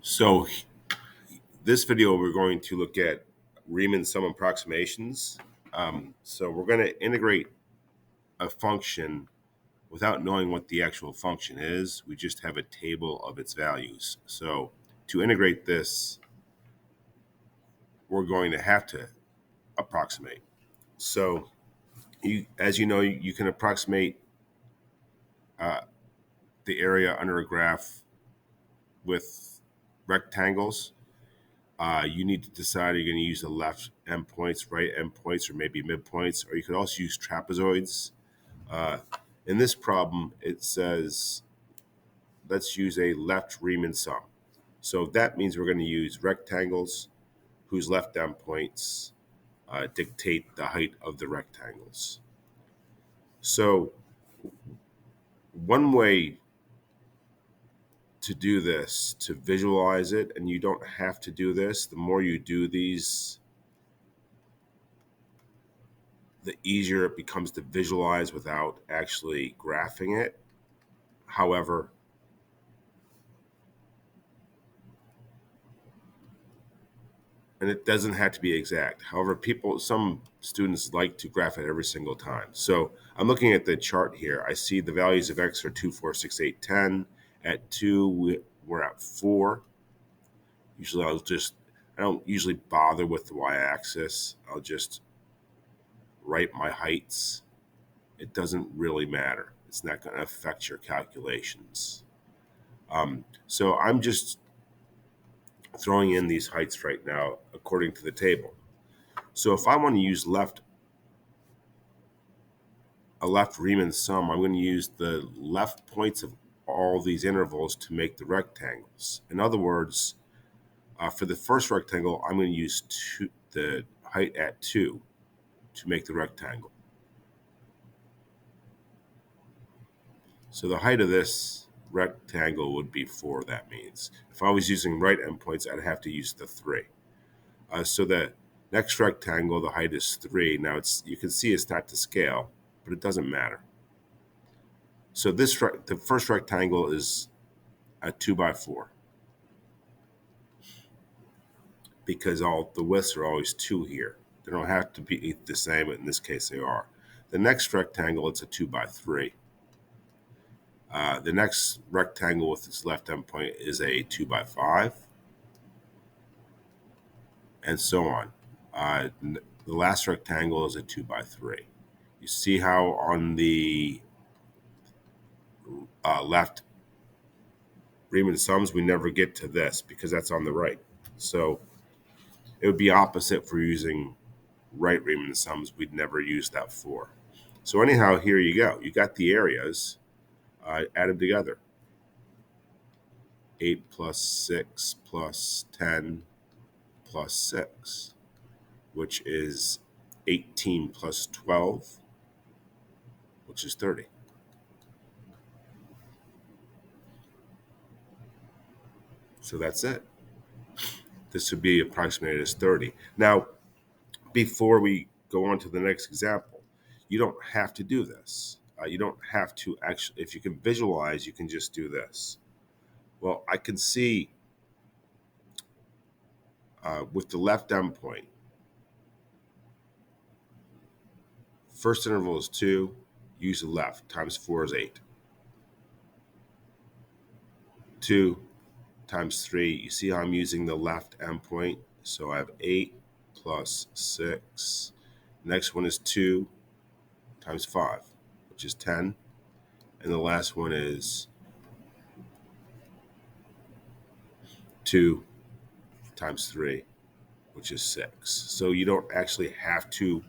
So this video, we're going to look at Riemann sum approximations. So we're going to integrate a function without knowing what the actual function is. We just have a table of its values. So to integrate this, we're going to have to approximate. So as you know, you can approximate uh, the area under a graph with rectangles. You need to decide you're going to use the left endpoints, right endpoints, or maybe midpoints, or you could also use trapezoids. Uh, in this problem, it says let's use a left Riemann sum. So that means we're going to use rectangles whose left endpoints dictate the height of the rectangles. So one way to do this, to visualize it, and you don't have to do this, the more you do these, the easier it becomes to visualize without actually graphing it. However, and it doesn't have to be exact. However, some students like to graph it every single time. So I'm looking at the chart here. I see the values of x are 2, 4, 6, 8, 10. At 2, we're at 4. Usually I don't usually bother with the y-axis. I'll just write my heights. It doesn't really matter. It's not going to affect your calculations. So I'm just throwing in these heights right now according to the table. So if I want to use a left Riemann sum, I'm going to use the left points of all these intervals to make the rectangles. In other words, for the first rectangle, I'm going to use the height at 2 to make the rectangle. So the height of this rectangle would be 4, that means. If I was using right endpoints, I'd have to use the 3. So the next rectangle, the height is 3. Now you can see it's not to scale, but it doesn't matter. So the first rectangle is a 2 by 4 because all the widths are always 2 here. They don't have to be the same, but in this case they are. The next rectangle, it's a 2 by 3. The next rectangle with its left endpoint is a 2 by 5, and so on. The last rectangle is a 2 by 3. You see how on the left Riemann sums, we never get to this because that's on the right. So it would be opposite for using right Riemann sums. We'd never use that 4. So anyhow, here you go. You got the areas. Add them together. 8 plus 6 plus 10 plus 6, which is 18 plus 12, which is 30. So that's it. This would be approximated as 30. Now, before we go on to the next example, you don't have to do this. You don't have to actually, if you can visualize, you can just do this. Well, I can see with the left endpoint, first interval is 2, use the left, times 4 is 8. 2 times 3, you see how I'm using the left endpoint? So I have 8 plus 6. Next one is 2 times 5, which is 10. And the last one is 2 times 3, which is 6. So you don't actually have to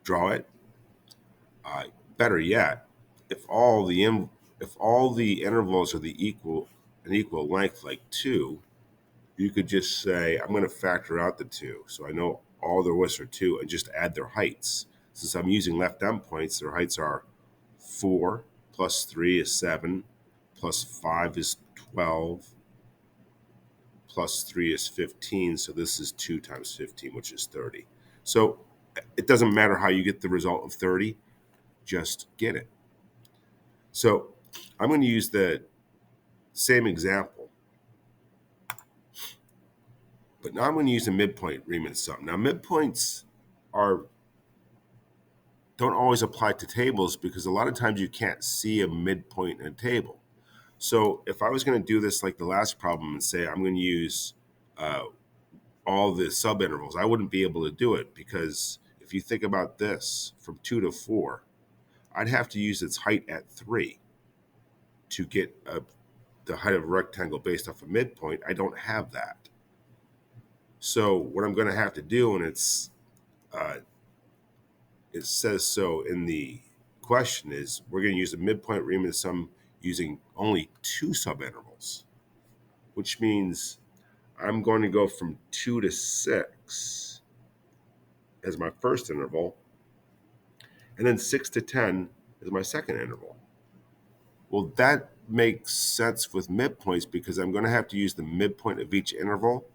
draw it. Better yet, if all the intervals are an equal length, like 2, you could just say, I'm going to factor out the 2. So I know all their widths are 2 and just add their heights. Since I'm using left endpoints, their heights are 4 plus 3 is 7, plus 5 is 12, plus 3 is 15. So this is 2 times 15, which is 30. So it doesn't matter how you get the result of 30, just get it. So I'm going to use the Same example. But now I'm going to use a midpoint Riemann sum. Now midpoints are don't always apply to tables because a lot of times you can't see a midpoint in a table. So if I was going to do this like the last problem and say I'm going to use all the subintervals, I wouldn't be able to do it because if you think about this from 2 to 4, I'd have to use its height at 3 to get the height of a rectangle based off a midpoint. I don't have that. So what I'm going to have to do, and it says so in the question, is we're going to use a midpoint Riemann sum using only 2 subintervals, which means I'm going to go from 2 to 6 as my first interval, and then 6 to 10 as my second interval. Well, that makes sense with midpoints because I'm going to have to use the midpoint of each interval.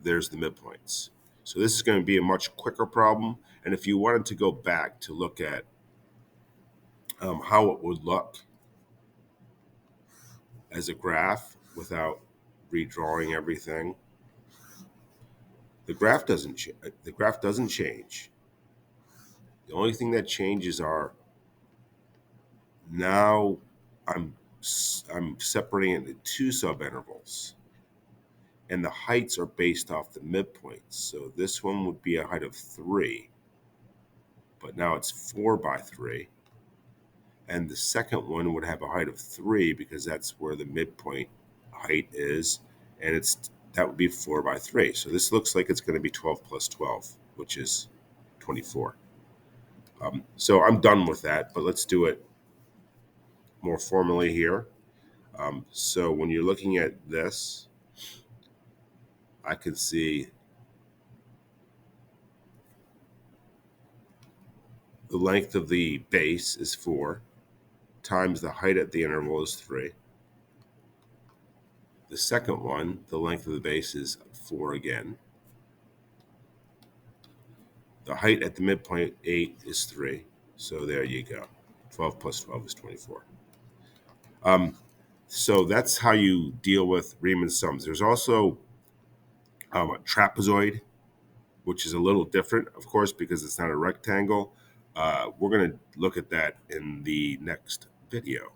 There's the midpoints. So this is going to be a much quicker problem. And if you wanted to go back to look at how it would look as a graph without redrawing everything, the graph doesn't change. The only thing that changes are now I'm separating it into 2 subintervals, and the heights are based off the midpoints. So this one would be a height of 3, but now it's 4 by 3. And the second one would have a height of 3 because that's where the midpoint height is, and that would be 4 by 3. So this looks like it's going to be 12 plus 12, which is 24. So I'm done with that, but let's do it more formally here. So when you're looking at this, I can see the length of the base is 4 times the height at the interval is 3. The second one, the length of the base is 4 again. The height at the midpoint, 8, is 3. So there you go. 12 plus 12 is 24. So that's how you deal with Riemann sums. There's also a trapezoid, which is a little different, of course, because it's not a rectangle. We're going to look at that in the next video.